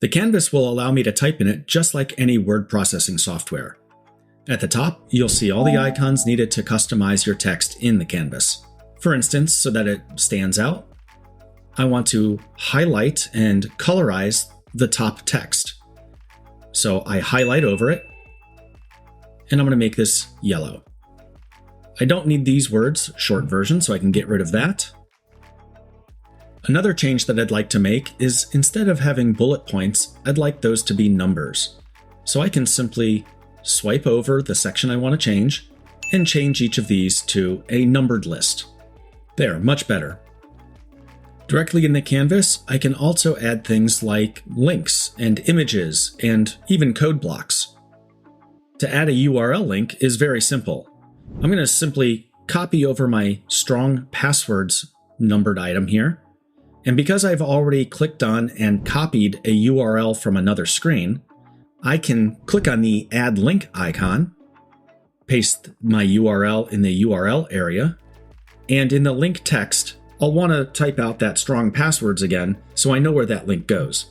The canvas will allow me to type in it just like any word processing software. At the top, you'll see all the icons needed to customize your text in the canvas. For instance, so that it stands out, I want to highlight and colorize the top text. So I highlight over it, and I'm going to make this yellow. I don't need these words, short version, so I can get rid of that. Another change that I'd like to make is instead of having bullet points, I'd like those to be numbers. So I can simply swipe over the section I want to change and change each of these to a numbered list. There, much better. Directly in the canvas, I can also add things like links and images and even code blocks. To add a URL link is very simple. I'm going to simply copy over my strong passwords numbered item here. And because I've already clicked on and copied a URL from another screen, I can click on the Add Link icon, paste my URL in the URL area, and in the link text, I'll want to type out that strong passwords again so I know where that link goes.